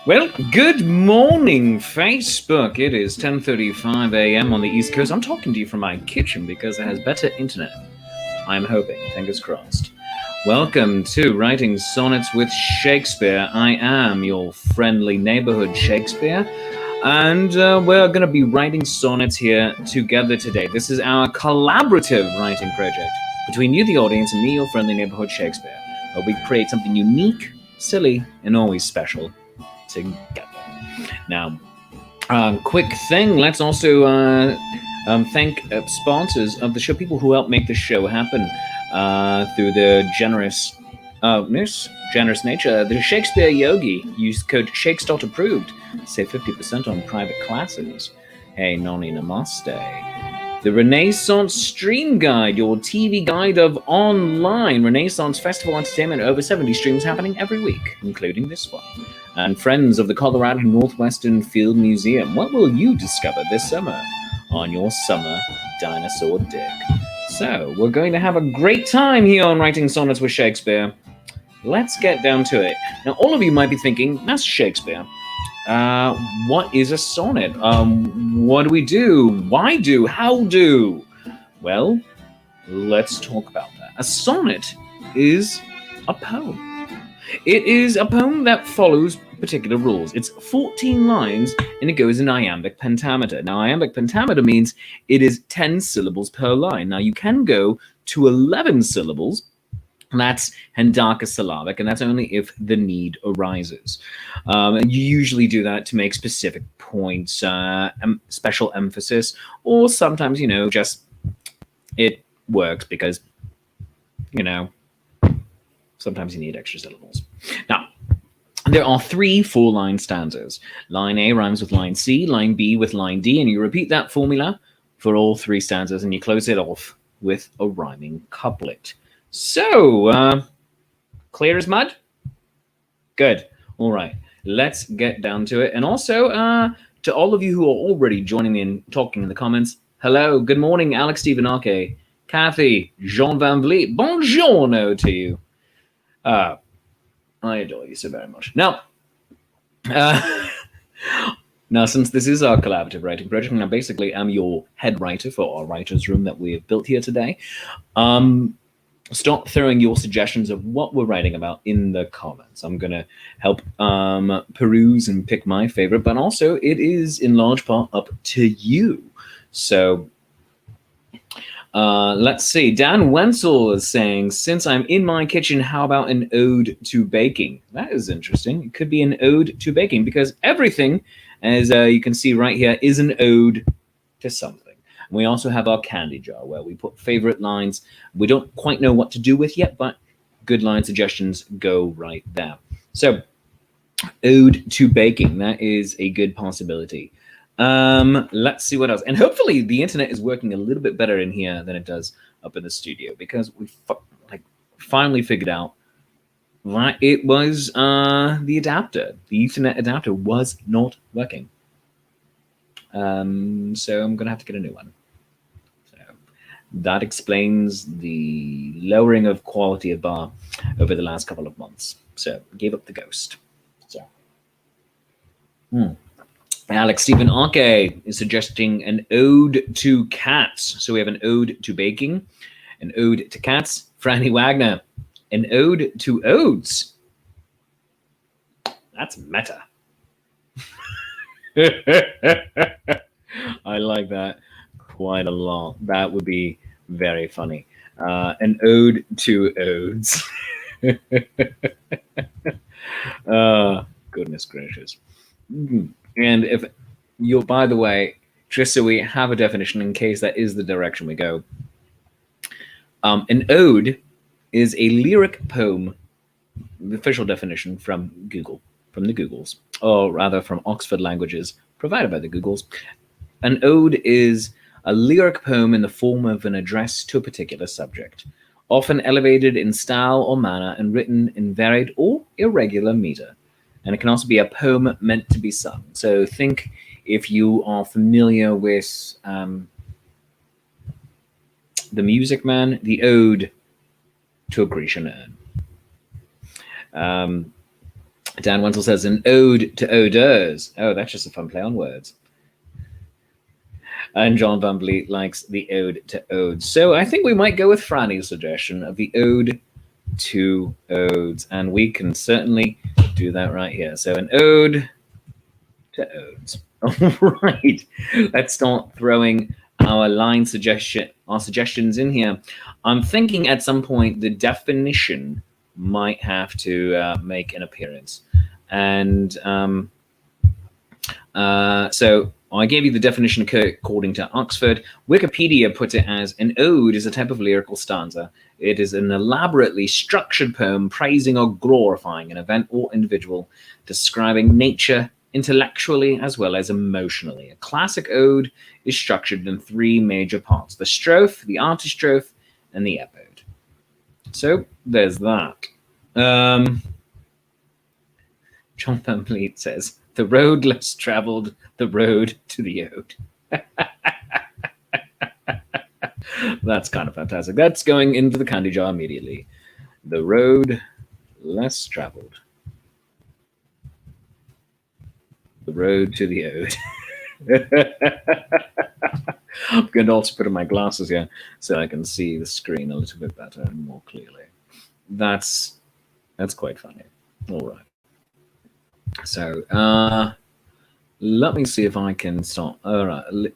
Well, good morning, Facebook. It is 10:35 a.m. on the East Coast. I'm talking to you from my kitchen because it has better internet. I'm hoping, fingers crossed. Welcome to Writing Sonnets with Shakespeare. I am your friendly neighborhood Shakespeare, and we're going to be writing sonnets here together today. This is our collaborative writing project between you, the audience, and me, your friendly neighborhood Shakespeare, where we create something unique, silly, and always special together. Now, quick thing, let's also thank sponsors of the show, people who help make the show happen through the generous nature. The Shakespeare Yogi. Use code SHAKES.approved. Save 50% on private classes. Hey, noni namaste. The Renaissance Stream Guide, your TV guide of online Renaissance Festival entertainment. Over 70 streams happening every week, including this one. And Friends of the Colorado Northwestern Field Museum. What will you discover this summer on your summer dinosaur dig? So, we're going to have a great time here on Writing Sonnets with Shakespeare. Let's get down to it. Now, all of you might be thinking, that's Shakespeare. What is a sonnet? What do we do? Why do? How do? Well, let's talk about that. A sonnet is a poem. It is a poem that follows particular rules. It's 14 lines and it goes in iambic pentameter. Now, iambic pentameter means it is 10 syllables per line. Now, you can go to 11 syllables. That's hendacasyllabic, and that's only if the need arises. And you usually do that to make specific points, special emphasis, or sometimes, just it works because, sometimes you need extra syllables. Now, there are 3 4-line stanzas. Line A rhymes with line C, line B with line D, and you repeat that formula for all 3 stanzas, and you close it off with a rhyming couplet. So, clear as mud? Good. All right. Let's get down to it. And also, to all of you who are already joining me and talking in the comments, hello, good morning, Alex Stephen Arke, Kathy, Jean Van Vliet, buongiorno to you. I adore you so very much. Now, since this is our collaborative writing project, and I basically am your head writer for our writer's room that we have built here today, start throwing your suggestions of what we're writing about in the comments. I'm going to help peruse and pick my favorite, but also it is in large part up to you. So let's see. Dan Wenzel is saying, since I'm in my kitchen, how about an ode to baking? That is interesting. It could be an ode to baking because everything, as you can see right here, is an ode to something. We also have our candy jar where we put favorite lines we don't quite know what to do with yet, but good line suggestions go right there. So, ode to baking, that is a good possibility. Let's see what else. And hopefully the internet is working a little bit better in here than it does up in the studio because we finally figured out that it was the adapter. The Ethernet adapter was not working. So I'm going to have to get a new one. So that explains the lowering of quality of bar over the last couple of months. So gave up the ghost. So, Alex Stephen Arke is suggesting an ode to cats. So we have an ode to baking, an ode to cats. Franny Wagner, an ode to odes. That's meta. I like that quite a lot. That would be very funny. An ode to odes. Goodness gracious. And if you're, by the way, just so we have a definition in case that is the direction we go, an ode is a lyric poem, the official definition from Google, from the Googles, or rather from Oxford Languages provided by the Googles. An ode is a lyric poem in the form of an address to a particular subject, often elevated in style or manner and written in varied or irregular meter. And it can also be a poem meant to be sung. So think if you are familiar with The Music Man, the Ode to a Grecian Urn. Dan Wenzel says an ode to odeurs. Oh, that's just a fun play on words. And John Van Vliet likes the ode to odes. So I think we might go with Franny's suggestion of the ode to odes. And we can certainly do that right here. So an ode to odes. All right. Let's start throwing our suggestions in here. I'm thinking at some point the definition might have to make an appearance. And so I gave you the definition according to Oxford. Wikipedia put it as an ode is a type of lyrical stanza. It is an elaborately structured poem praising or glorifying an event or individual, describing nature intellectually as well as emotionally. A classic ode is structured in three major parts: the strophe, the antistrophe, and the epode. So there's that. John Van Vliet says, the road less traveled, the road to the ode. That's kind of fantastic. That's going into the candy jar immediately. The road less traveled, the road to the ode. I'm going to also put on my glasses here so I can see the screen a little bit better and more clearly. That's quite funny. All right. So let me see if I can start. All right.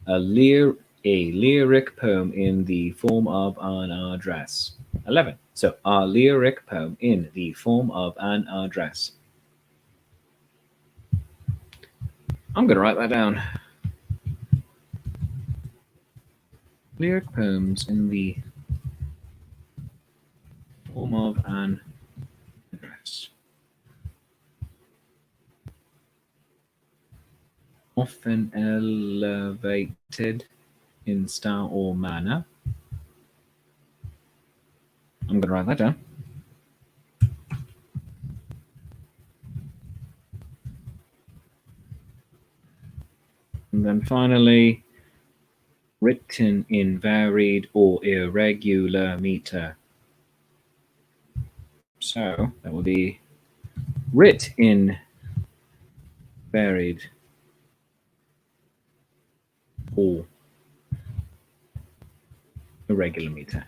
A lyric poem in the form of an address. 11. So a lyric poem in the form of an address. I'm going to write that down. Lyric poems in the form of an address. Often elevated in style or manner. I'm going to write that down. And then finally, written in varied or irregular meter. So that will be writ in varied or irregular meter.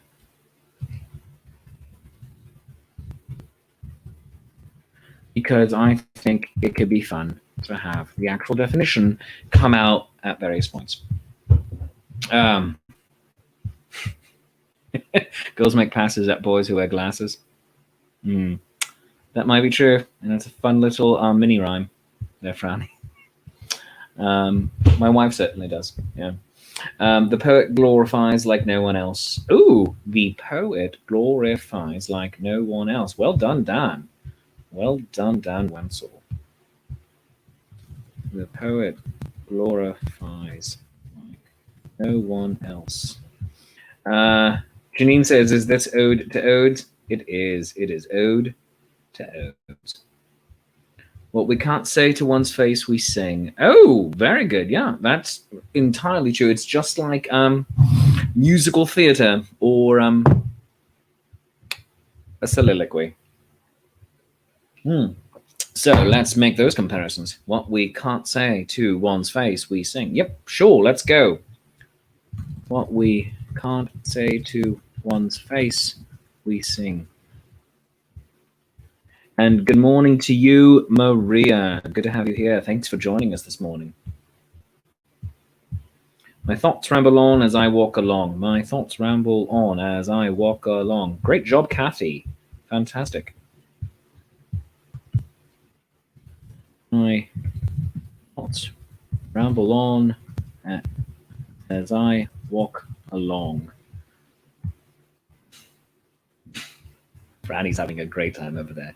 Because I think it could be fun to have the actual definition come out at various points. Girls make passes at boys who wear glasses. That might be true, and it's a fun little mini rhyme there, Franny. My wife certainly does. Yeah. The poet glorifies like no one else. Ooh, the poet glorifies like no one else. Well done, Dan. Well done, Dan Wenzel. The poet glorifies like no one else. Janine says, is this ode to odes? It is. It is ode to odes. What we can't say to one's face, we sing. Oh, very good. Yeah, that's entirely true. It's just like musical theatre or a soliloquy. So let's make those comparisons. What we can't say to one's face, we sing. Yep, sure, let's go. What we can't say to one's face, we sing. And good morning to you, Maria. Good to have you here. Thanks for joining us this morning. My thoughts ramble on as I walk along. My thoughts ramble on as I walk along. Great job, Kathy. Fantastic. My thoughts ramble on as I walk along. Franny's having a great time over there.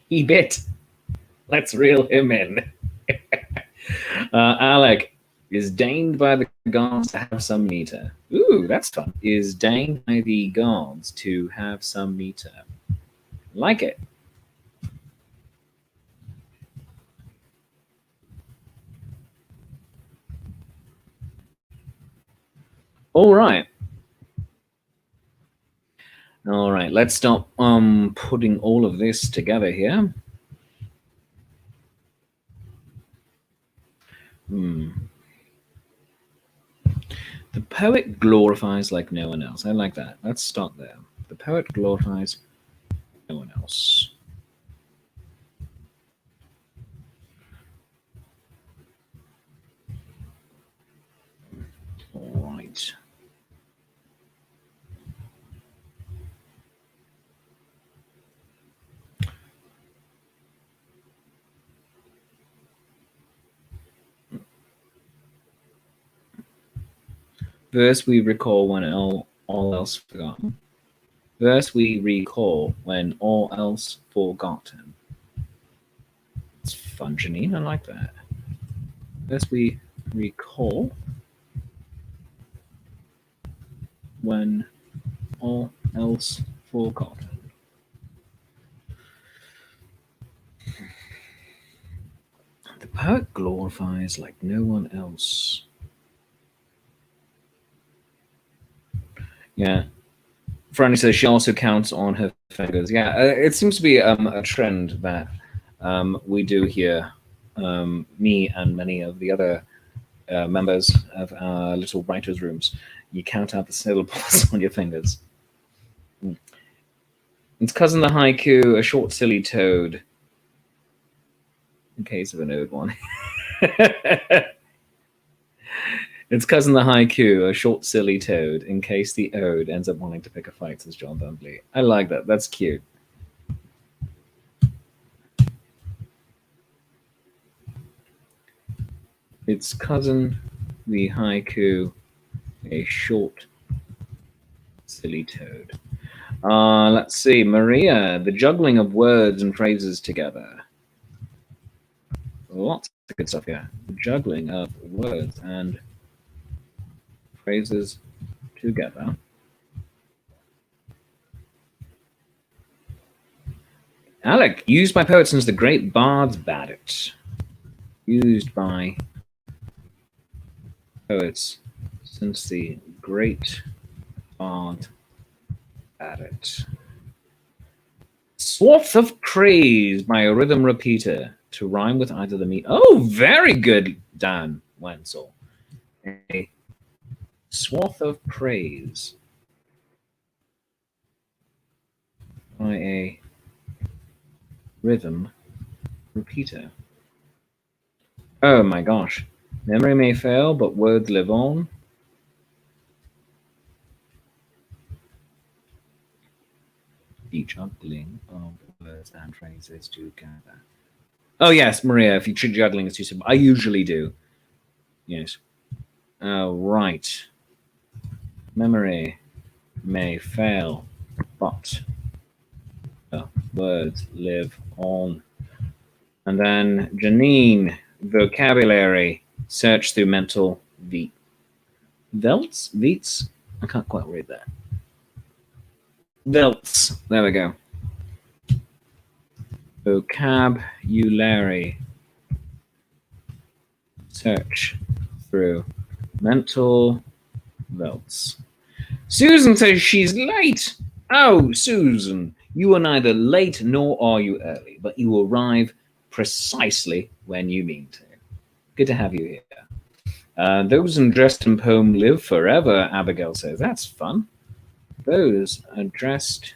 He bit. Let's reel him in. Alec, is deigned by the gods to have some meter. Ooh, that's fun. Is deigned by the gods to have some meter. Like it. All right. All right, let's start putting all of this together here. Hmm. The poet glorifies like no one else. I like that. Let's start there. The poet glorifies no one else. All right. Verse we recall when all else forgotten. Verse we recall when all else forgotten. It's fun, Janine. I like that. Verse we recall when all else forgotten. The poet glorifies like no one else. Yeah. Franny says she also counts on her fingers. Yeah, it seems to be a trend that we do here. Me and many of the other members of our little writers' rooms. You count out the syllables on your fingers. It's cousin the haiku, a short silly toad. In case of an ode one. It's cousin the haiku, a short silly toad, in case the ode ends up wanting to pick a fight, says John Bumbley. I like that. That's cute. It's cousin the haiku, a short silly toad. Let's see. Maria, the juggling of words and phrases together. Lots of good stuff here. The juggling of words and phrases together. Alec, used by poets since the great bards bade it. Used by poets since the great bard bade it. Swath of craze by a rhythm repeater to rhyme with either the meat. Oh, very good, Dan Wenzel. A swath of praise by a rhythm repeater. Oh my gosh. Memory may fail, but words live on. The juggling of words and phrases together. Oh yes, Maria, if you treat juggling as too simple. I usually do. Yes. Right. Memory may fail, but the words live on. And then Janine, vocabulary, search through mental Velts? Veets? I can't quite read that. Velts. There we go. Vocabulary. Search through mental velts. Susan says she's late. Oh, Susan, you are neither late nor are you early, but you arrive precisely when you mean to. Good to have you here. Those dressed in poem live forever, Abigail says. That's fun. Those dressed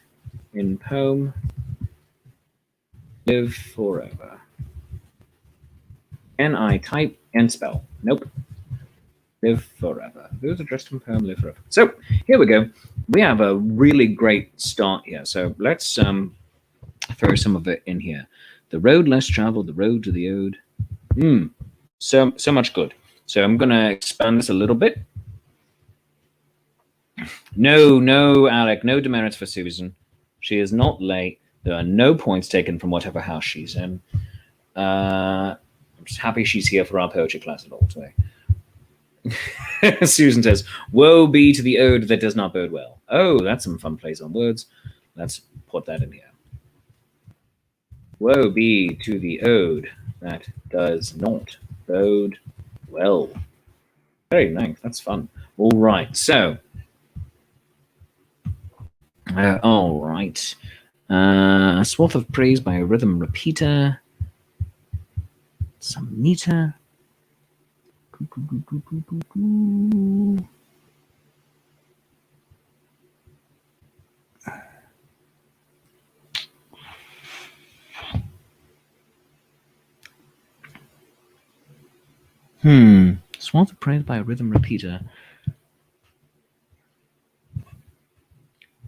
in poem live forever. Can I type and spell? Nope. Live forever. Those dressed in poem live forever. So here we go. We have a really great start here. So let's throw some of it in here. The road less traveled, the road to the ode. So much good. So I'm gonna expand this a little bit. No, Alec, no demerits for Susan. She is not late. There are no points taken from whatever house she's in. I'm just happy she's here for our poetry class at all today. Susan says, woe be to the ode that does not bode well. Oh, that's some fun plays on words. Let's put that in here. Woe be to the ode that does not bode well. Very nice. That's fun. All right. So All right. A swath of praise by a rhythm repeater. Some meter. Swath of praise by a rhythm repeater.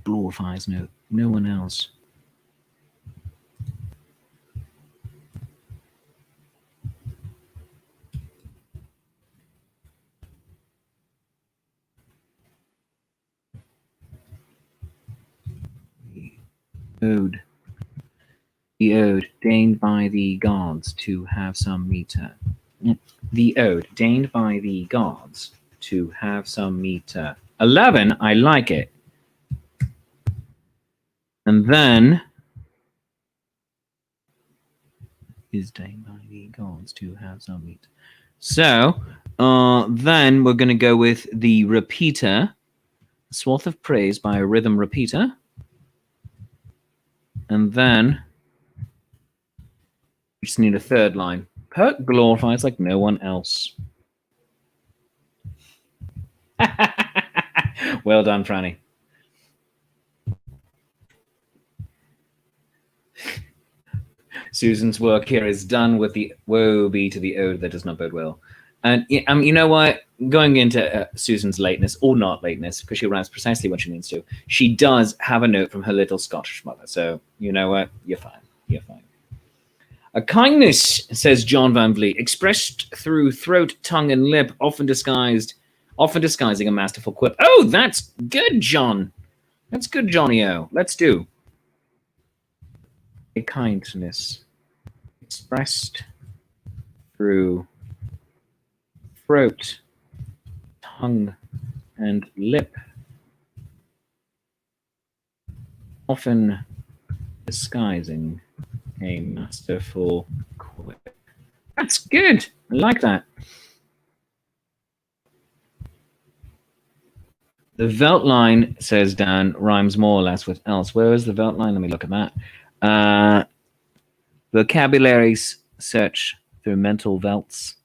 Glorifies no one else. Ode. The ode, deigned by the gods to have some meter. The ode, deigned by the gods to have some meter. 11, I like it. And then is deigned by the gods to have some meter. So then we're going to go with the repeater, swath of praise by a rhythm repeater. And then we just need a third line. Poet glorifies like no one else. Well done, Franny. Susan's work here is done with the woe be to the ode that does not bode well. And you know what? Going into Susan's lateness, or not lateness, because she arrives precisely when she needs to, she does have a note from her little Scottish mother. So, you know what? You're fine. You're fine. A kindness, says John Van Vliet, expressed through throat, tongue, and lip, often disguising a masterful quip. Oh, that's good, John. That's good, Johnny-O. Let's do. A kindness expressed through throat, tongue, and lip, often disguising a masterful quip. That's good. I like that. The Velt line, says Dan, rhymes more or less with else. Where is the Velt line? Let me look at that. Vocabulary search through mental Velts.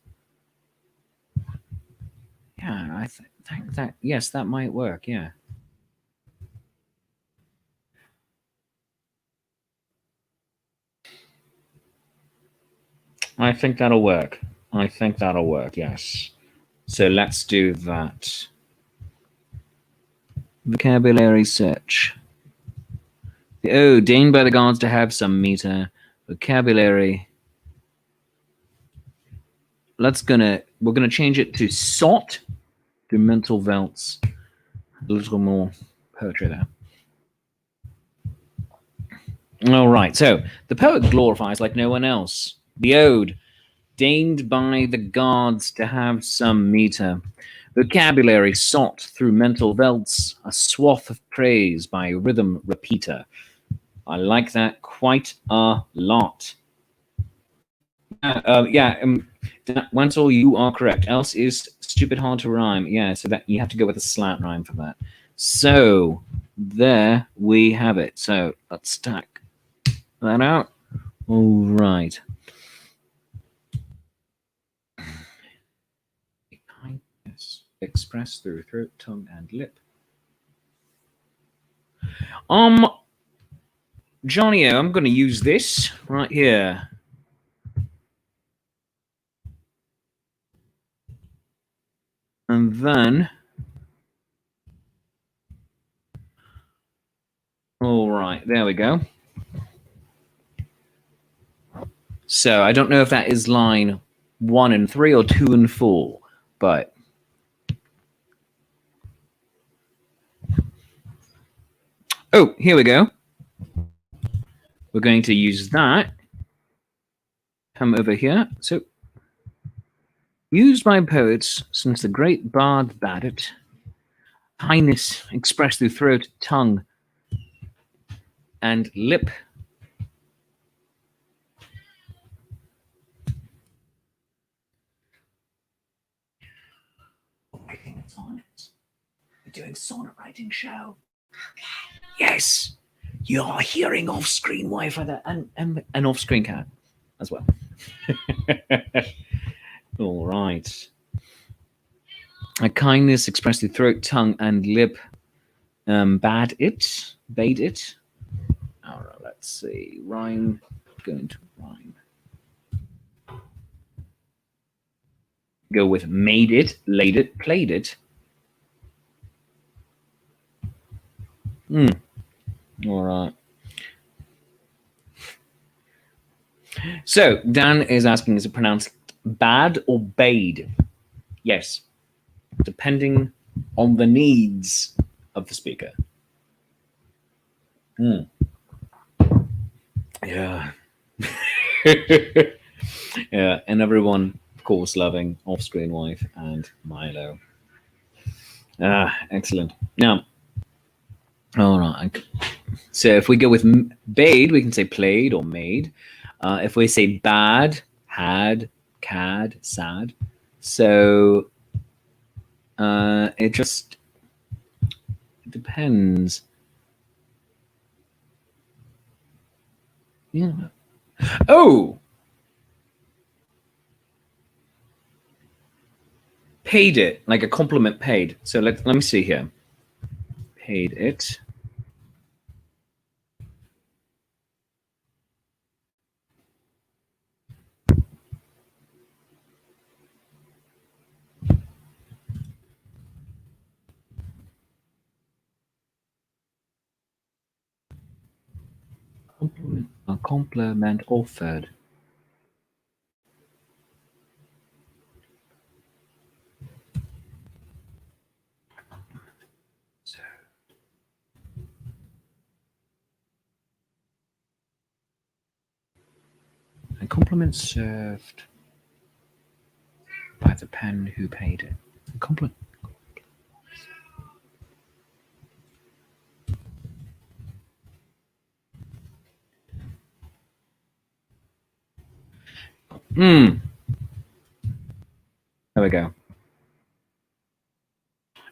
Yeah, I think that, yes, that might work, yeah. I think that'll work. Yes. So let's do that. Vocabulary search. Oh, deigned by the gods to have some meter. Vocabulary. We're gonna change it to sought through mental Velts. A little more poetry there. All right, so the poet glorifies like no one else. The ode, deigned by the gods to have some meter. Vocabulary sought through mental Velts, a swath of praise by rhythm repeater. I like that quite a lot. Wenzel, you are correct. Else is stupid hard to rhyme. Yeah, so that you have to go with a slant rhyme for that. So there we have it. So let's stack that out. All right. Kindness expressed through throat, tongue, and lip. Johnny, I'm going to use this right here. And then, all right, there we go. So I don't know if that is line 1 and 3 or 2 and 4, but oh, here we go. We're going to use that. Come over here. So, used by poets since the great bard bade it, highness expressed through throat, tongue, and lip. Writing sonnets. We're doing sonnet writing show. Okay. Yes, you're hearing off-screen Wi-Fi there, and an off-screen cat as well. All right. A kindness expressed through throat, tongue, and lip. Bade it. All right, let's see. Rhyme. Going to rhyme. Go with made it, laid it, played it. All right. So Dan is asking, is it pronounced bad or bade? Yes, depending on the needs of the speaker. Yeah. Yeah, and everyone, of course, loving off-screen wife and Milo. Excellent. Now, all right. So if we go with bade, we can say played or made. If we say bad, had, cad, sad. So it just depends. Yeah. Oh, paid it, like a compliment paid. So let me see here. Paid it. A compliment offered. So, a compliment served by the pen who paid it. A compliment. There we go.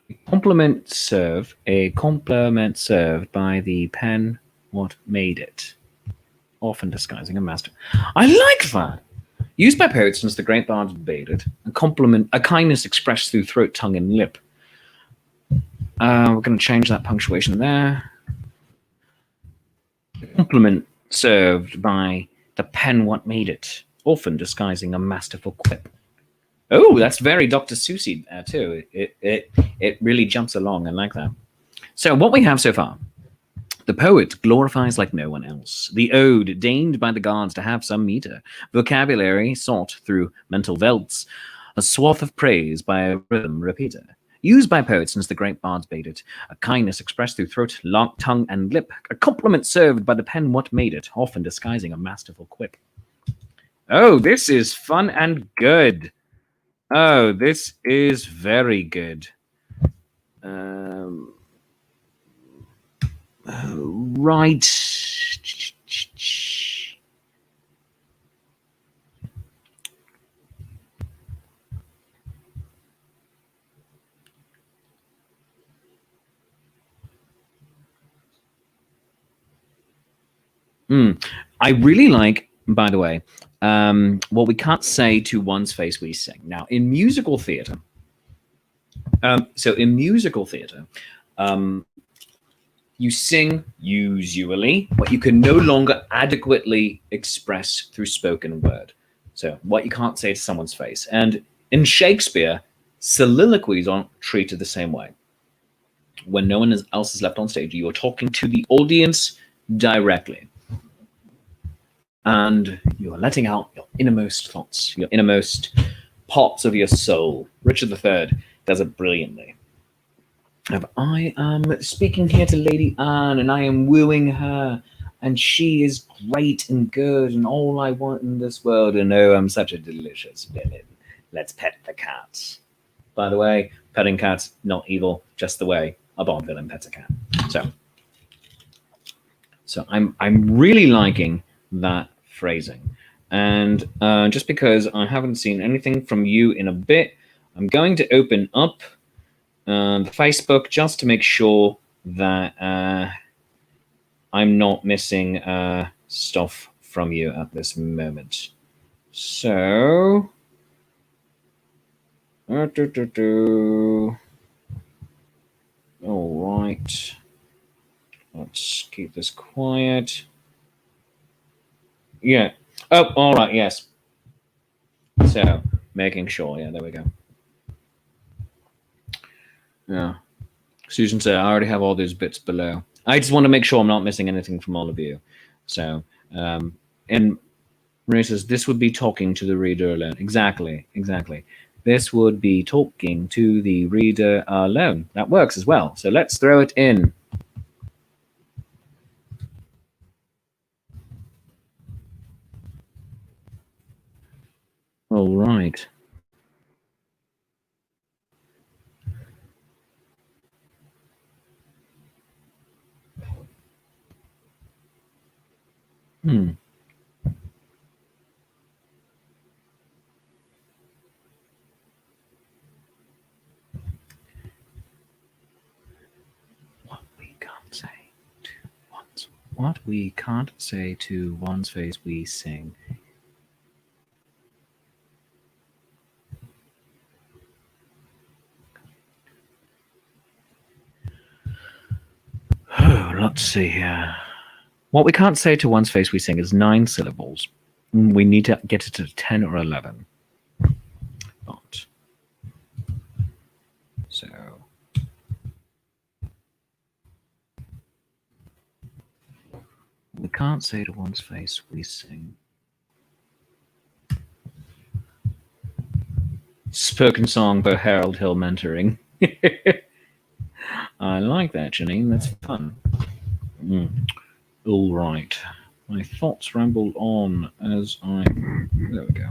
A compliment served by the pen what made it, often disguising a master. I like that. Used by poets since the great bards bade it. A compliment, a kindness expressed through throat, tongue, and lip. We're going to change that punctuation there. A compliment served by the pen what made it, often disguising a masterful quip. Oh, that's very Dr. Seussy too. It really jumps along. I like that. So what we have so far: the poet glorifies like no one else. The ode deigned by the gods to have some meter. Vocabulary sought through mental velts. A swath of praise by a rhythm repeater. Used by poets since the great bards bade it. A kindness expressed through throat, tongue, and lip. A compliment served by the pen what made it, often disguising a masterful quip. Oh, this is fun and good. Oh, this is very good. Right. I really like, by the way, what we can't say to one's face we sing. Now, in musical theatre, you sing usually what you can no longer adequately express through spoken word. So what you can't say to someone's face. And in Shakespeare, soliloquies aren't treated the same way. When no one else is left on stage, you are talking to the audience directly. And you are letting out your innermost thoughts, your innermost parts of your soul. Richard III does it brilliantly. I am speaking here to Lady Anne, and I am wooing her, and she is great and good, and all I want in this world, and oh, I'm such a delicious villain. Let's pet the cat. By the way, petting cats, not evil, just the way a Bond villain pets a cat. So I'm really liking that phrasing. And just because I haven't seen anything from you in a bit, I'm going to open up the Facebook just to make sure that I'm not missing stuff from you at this moment. So, all right. Let's keep this quiet. Yeah. Oh, all right. Yes. So, making sure. Yeah, there we go. Yeah. Susan said, I already have all those bits below. I just want to make sure I'm not missing anything from all of you. So, and Renee says, this would be talking to the reader alone. Exactly. This would be talking to the reader alone. That works as well. So let's throw it in. All right. Hmm. What we can't say to one's face we sing. Oh, let's see here. What we can't say to one's face we sing is 9 syllables. We need to get it to 10 or 11. But, so, we can't say to one's face we sing. Spoken song by Harold Hill mentoring. I like that, Janine. That's fun. All right. My thoughts ramble on as I. There we go.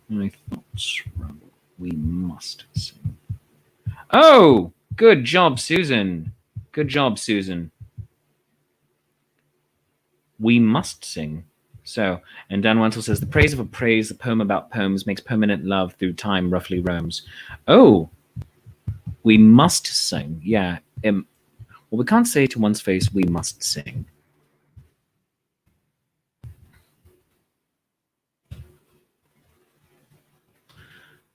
My thoughts ramble. We must sing. Oh, good job, Susan. Good job, Susan. We must sing. So, and Dan Wenzel says, the praise of a praise, the poem about poems, makes permanent love through time roughly roams. Oh, we must sing. Yeah. Well, we can't say to one's face, we must sing.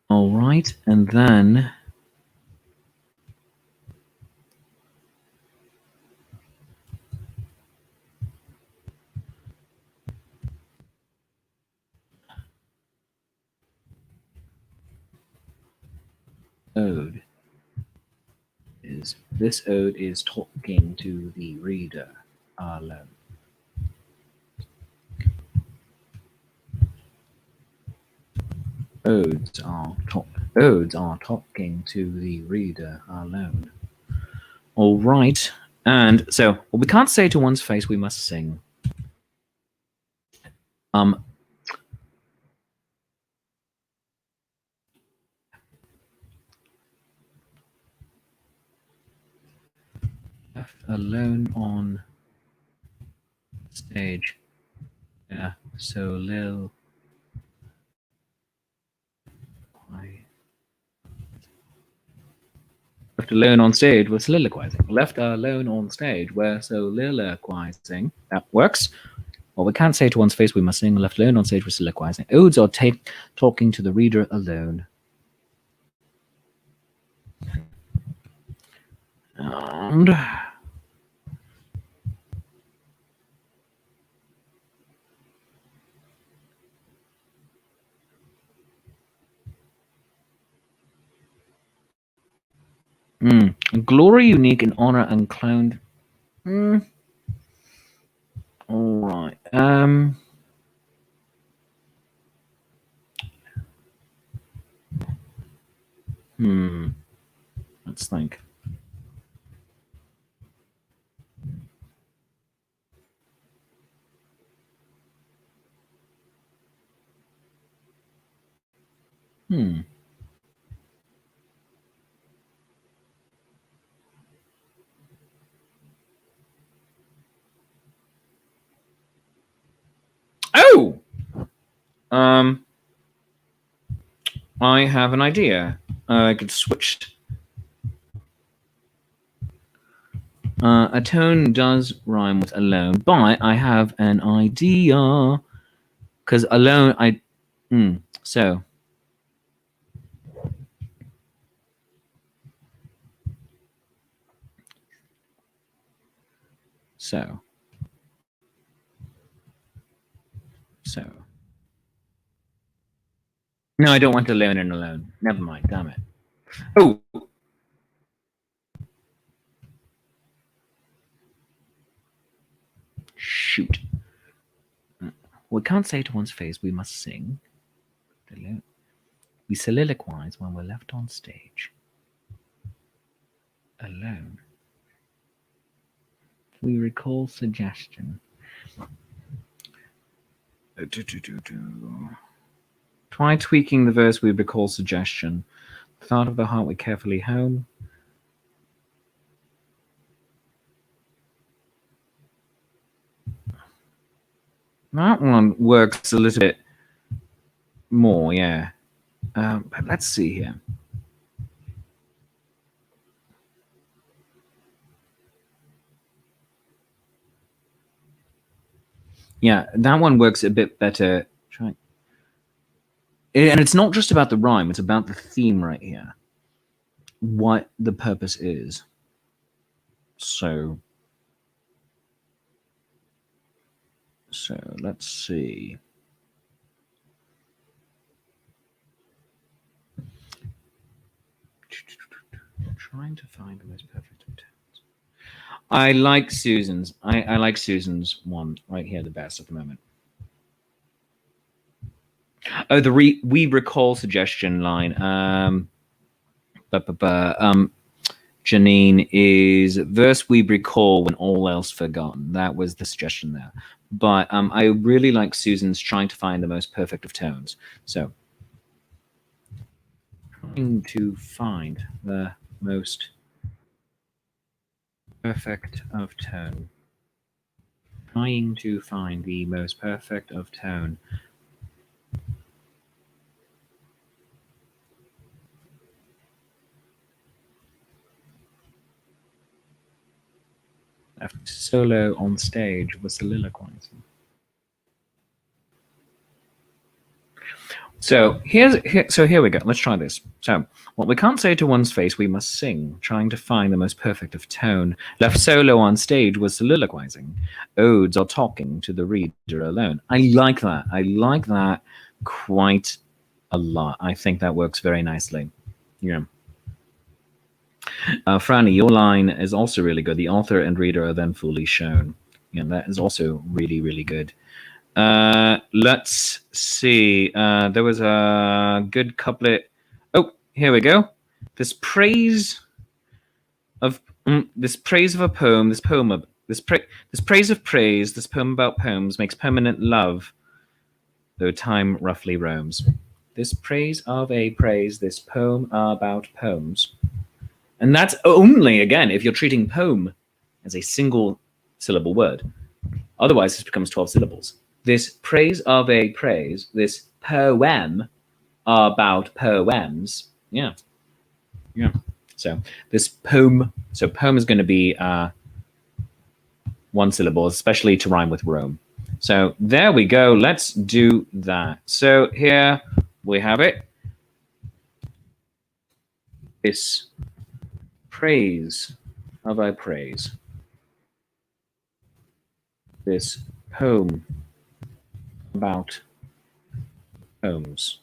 All right. And then ode is this ode is talking to the reader alone. Odes are talking to the reader alone. All right. And so, well, we can't say to one's face we must sing. Left alone on stage. Yeah. So Lil. Left alone on stage, we're soliloquizing. Left alone on stage, we're soliloquizing. That works. Well, we can't say to one's face we must sing. Left alone on stage, we're soliloquizing. Odes are talking to the reader alone. And glory, unique, and honor unclowned. All right. Let's think. Oh! I have an idea. I could switch. A tone does rhyme with alone, but I have an idea. Because alone, so. So. No, I don't want alone and alone. Never mind, damn it. Oh! Shoot. We can't say to one's face we must sing. We soliloquize when we're left on stage. Alone. We recall suggestion. Try tweaking the verse we recall suggestion. Thought of the heart we carefully home. That one works a little bit more, yeah. But let's see here. Yeah, that one works a bit better. And it's not just about the rhyme, it's about the theme right here. What the purpose is. So let's see. Trying to find the most perfect of tones. I like Susan's. I like Susan's one right here the best at the moment. Oh, the we recall suggestion line. Janine is verse we recall when all else forgotten. That was the suggestion there. But I really like Susan's trying to find the most perfect of tones. So trying to find the most perfect of tone. Trying to find the most perfect of tone. After solo on stage was soliloquizing. So here we go. Let's try this. So what we can't say to one's face, we must sing, trying to find the most perfect of tone. Left solo on stage was soliloquizing. Odes are talking to the reader alone. I like that. I like that quite a lot. I think that works very nicely. Yeah. Franny, your line is also really good. The author and reader are then fully shown. Yeah, that is also really, really good. Let's see. There was a good couplet. Oh, here we go. This praise of a poem. This praise of praise. This poem about poems makes permanent love, though time roughly roams. This praise of a praise. This poem about poems. And that's only, again, if you're treating poem as a single syllable word. Otherwise, this becomes 12 syllables. This praise of a praise, this poem about poems. Yeah. Yeah. So this poem, poem is going to be one syllable, especially to rhyme with Rome. So there we go. Let's do that. So here we have it. This praise of a praise. This poem about poems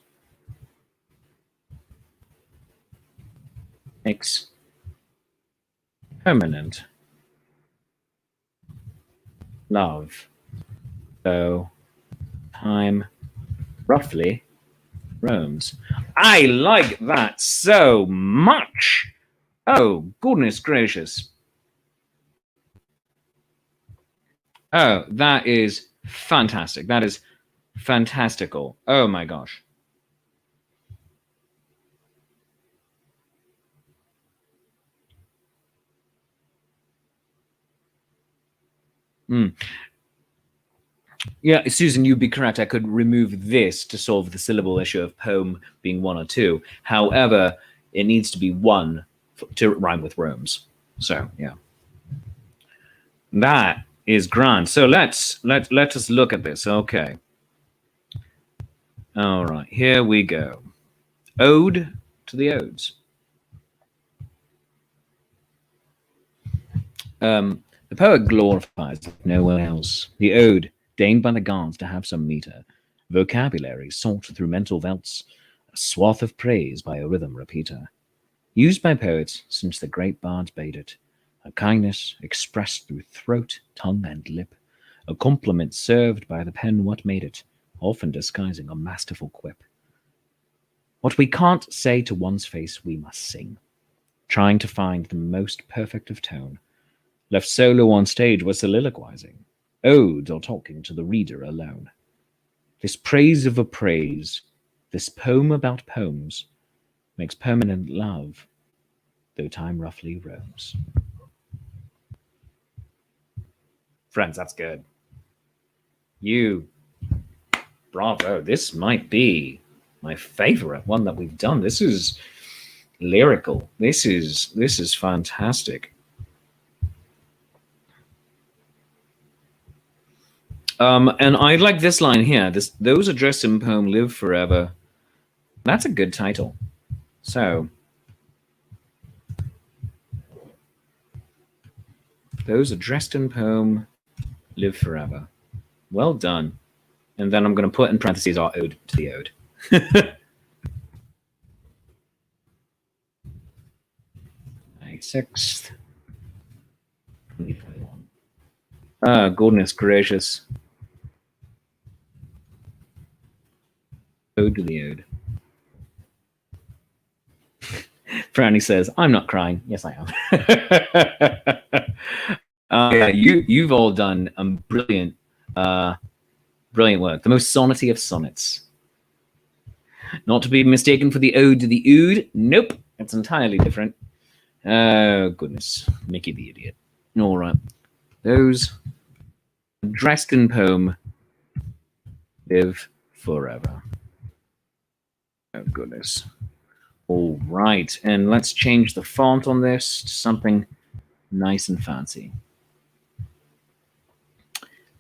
makes permanent love, though time roughly roams. I like that so much. Oh, goodness gracious. Oh, that is fantastic. That is fantastical. Oh my gosh. Yeah, Susan, you'd be correct. I could remove this to solve the syllable issue of poem being one or two. However, it needs to be one to rhyme with Rome's. So, yeah. That is grand. So let us look at this. Okay. All right, here we go. Ode to the Odes. The poet glorifies, like no one else, the ode deigned by the gods to have some meter, vocabulary sought through mental velts, a swath of praise by a rhythm repeater, used by poets since the great bards bade it, a kindness expressed through throat, tongue, and lip, a compliment served by the pen what made it, often disguising a masterful quip. What we can't say to one's face we must sing, trying to find the most perfect of tone. Left solo on stage was soliloquizing, odes or talking to the reader alone. This praise of a praise, this poem about poems, makes permanent love, though time roughly roams. Friends, that's good. Bravo. This might be my favorite one that we've done. This is lyrical. This is fantastic. And I like this line here. Those addressed in poem live forever. That's a good title. So, those addressed in poem live forever. Well done. And then I'm going to put in parentheses our ode to the ode. 6th, 2021. Ah, goodness gracious. Ode to the ode. Franny says, I'm not crying. Yes, I am. Yeah, you've all done brilliant work. The most sonnety of sonnets. Not to be mistaken for the ode to the ood. Nope, it's entirely different. Oh, goodness. Mickey the idiot. All right. Those addressed in poem live forever. Oh, goodness. All right. And let's change the font on this to something nice and fancy.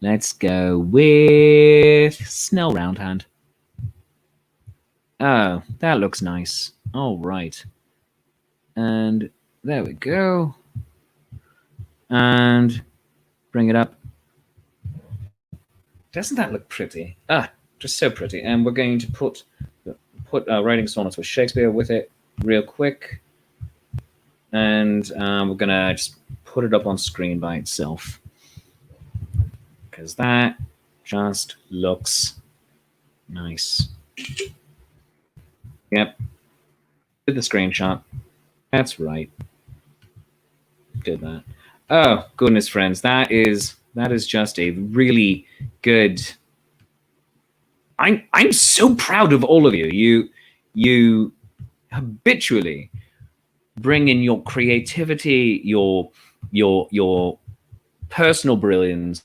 Let's go with Snell Roundhand. Oh, that looks nice. All right. And there we go. And bring it up. Doesn't that look pretty? Ah, just so pretty. And we're going to put writing sonnets with Shakespeare with it real quick. And we're going to just put it up on screen by itself. Because that just looks nice. Yep. Did the screenshot. That's right. Did that. Oh, goodness, friends. That is just a really good. I'm so proud of all of you. You habitually bring in your creativity, your personal brilliance,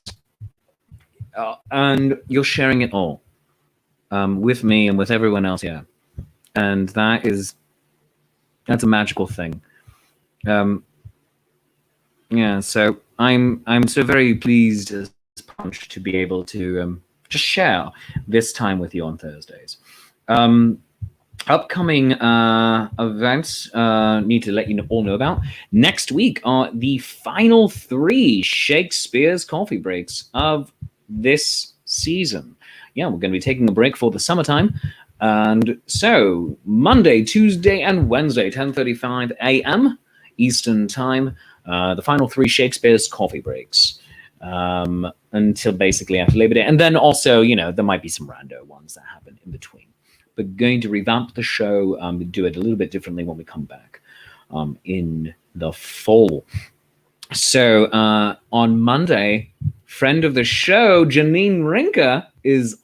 and you're sharing it all with me and with everyone else here. And that's a magical thing. Yeah, so I'm so very pleased as Punch to be able to just share this time with you on Thursdays. Upcoming events need to let you all know about. Next week are the final 3 Shakespeare's coffee breaks of this season. Yeah, we're going to be taking a break for the summertime. And so Monday, Tuesday, and Wednesday, 10:35 a.m. Eastern Time, the final 3 Shakespeare's coffee breaks until basically after Labor Day. And then also, there might be some rando ones that happen in between. But going to revamp the show, do it a little bit differently when we come back in the fall. So on Monday, friend of the show, Janine Rinker, is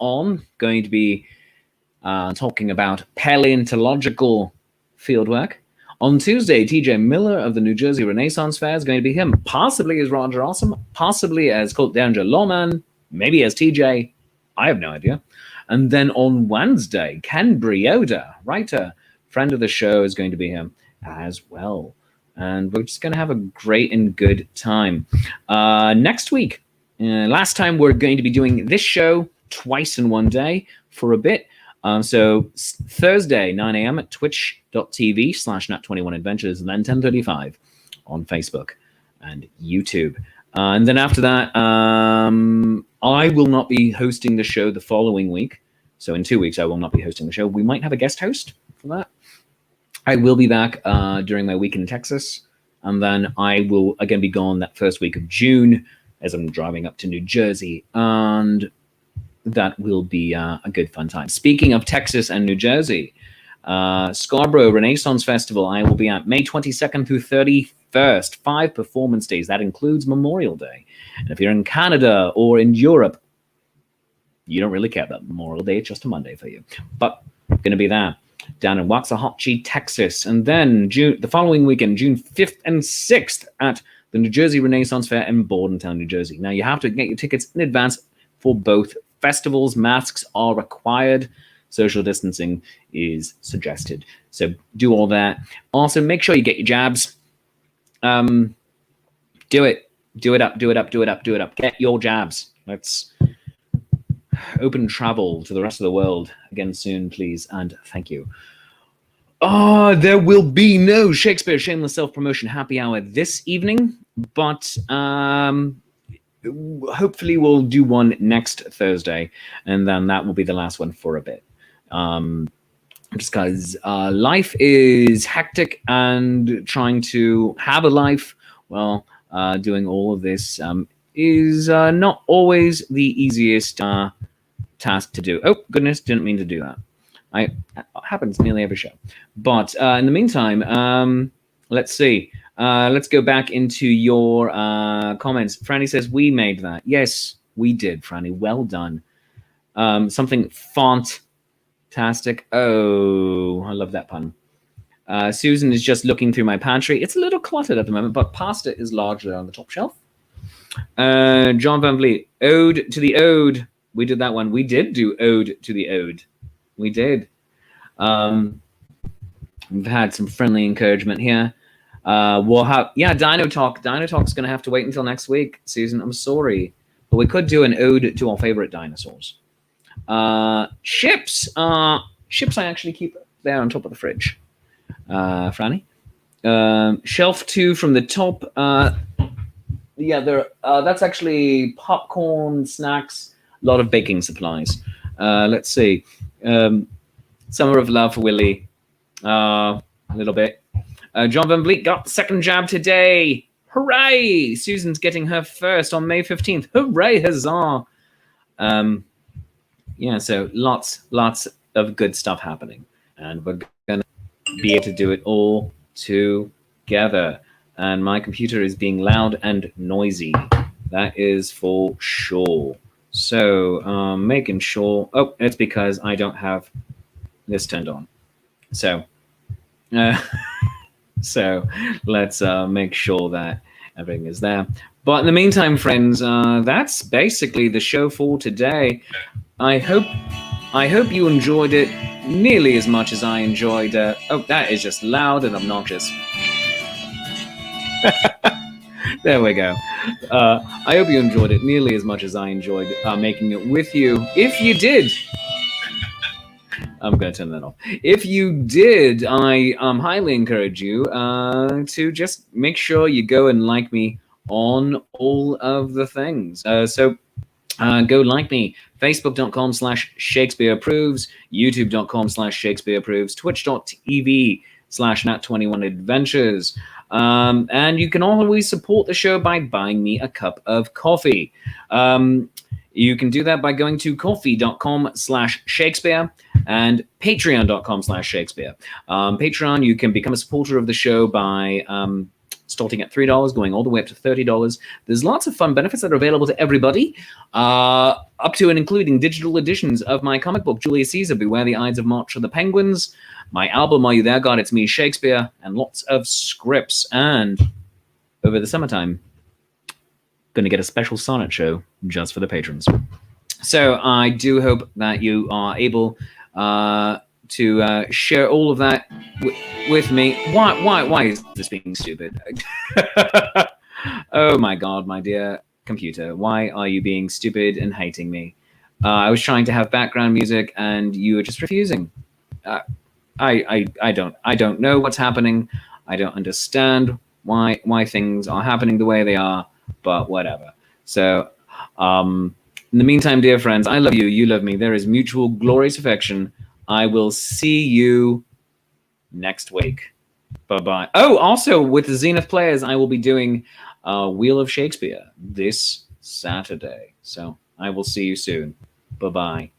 going to be talking about paleontological fieldwork. On Tuesday, TJ Miller of the New Jersey Renaissance Fair is going to be him, possibly as Roger Awesome, possibly as Colt Danger Lawman, maybe as TJ. I have no idea. And then on Wednesday, Ken Brioda, writer, friend of the show, is going to be him as well. and we're just going to have a great and good time. Next week, last time we're going to be doing this show twice in one day for a bit. So Thursday, 9 a.m. at twitch.tv/nat21adventures, and then 10:35 on Facebook and YouTube. And then after that, I will not be hosting the show the following week. So in 2 weeks, I will not be hosting the show. We might have a guest host for that. I will be back during my week in Texas. And then I will again be gone that first week of June as I'm driving up to New Jersey. And that will be a good fun time. Speaking of Texas and New Jersey, Scarborough Renaissance Festival, I will be at May 22nd through 31st, 5 performance days. That includes Memorial Day. And if you're in Canada or in Europe, you don't really care about Memorial Day. It's just a Monday for you. But going to be there down in Waxahachie, Texas. And then the following weekend, June 5th and 6th at the New Jersey Renaissance Fair in Bordentown, New Jersey. Now, you have to get your tickets in advance for both festivals. Masks are required. Social distancing is suggested. So do all that. Also, make sure you get your jabs. Do it. Do it up. Do it up. Do it up. Do it up. Get your jabs. Let's open travel to the rest of the world again soon, please. And thank you. There will be no Shakespeare Shameless Self-Promotion Happy Hour this evening, but hopefully we'll do one next Thursday, and then that will be the last one for a bit. Just because life is hectic, and trying to have a life while doing all of this is not always the easiest task to do. Oh, goodness, didn't mean to do that. It happens nearly every show. But in the meantime, let's see. Let's go back into your comments. Franny says, we made that. Yes, we did, Franny. Well done. Something font-tastic. Oh, I love that pun. Susan is just looking through my pantry. It's a little cluttered at the moment, but pasta is largely on the top shelf. John Van Vliet, Ode to the Ode. We did that one. We did do Ode to the Ode. We did. We've had some friendly encouragement here. We'll have, Dino Talk. Dino Talk's going to have to wait until next week, Susan. I'm sorry. But we could do an ode to our favorite dinosaurs. Chips. Chips I actually keep there on top of the fridge. Franny. Shelf 2 from the top. That's actually popcorn, snacks, a lot of baking supplies. Let's see. Summer of Love for Willie. A little bit. John Van Vliet got the second jab today. Hooray! Susan's getting her first on May 15th. Hooray, huzzah! So lots of good stuff happening. And we're going to be able to do it all together. And my computer is being loud and noisy. That is for sure. So making sure. Oh, it's because I don't have this turned on. So let's make sure that everything is there. But in the meantime, friends, that's basically the show for today. I hope you enjoyed it nearly as much as I enjoyed. That is just loud and obnoxious. There we go. I hope you enjoyed it nearly as much as I enjoyed making it with you. If you did, I'm going to turn that off. If you did, I highly encourage you to just make sure you go and like me on all of the things. So go like me. Facebook.com/ShakespeareApproves, YouTube.com/ShakespeareApproves, Twitch.tv/Nat21Adventures. And you can always support the show by buying me a cup of coffee. You can do that by going to coffee.com/Shakespeare and patreon.com/Shakespeare. Patreon, you can become a supporter of the show by starting at $3, going all the way up to $30. There's lots of fun benefits that are available to everybody, up to and including digital editions of my comic book, Julius Caesar, Beware the Ides of March of the Penguins, my album, Are You There, God? It's Me, Shakespeare, and lots of scripts. And over the summertime, going to get a special sonnet show just for the patrons. So I do hope that you are able to share all of that with me. Why is this being stupid? Oh my God, my dear computer, why are you being stupid and hating me? I was trying to have background music and you were just refusing. I don't know what's happening. I don't understand why things are happening the way they are, but whatever. So, in the meantime, dear friends, I love you. You love me. There is mutual glorious affection. I will see you next week. Bye-bye. Oh, also with the Zenith Players, I will be doing Wheel of Shakespeare this Saturday. So I will see you soon. Bye-bye.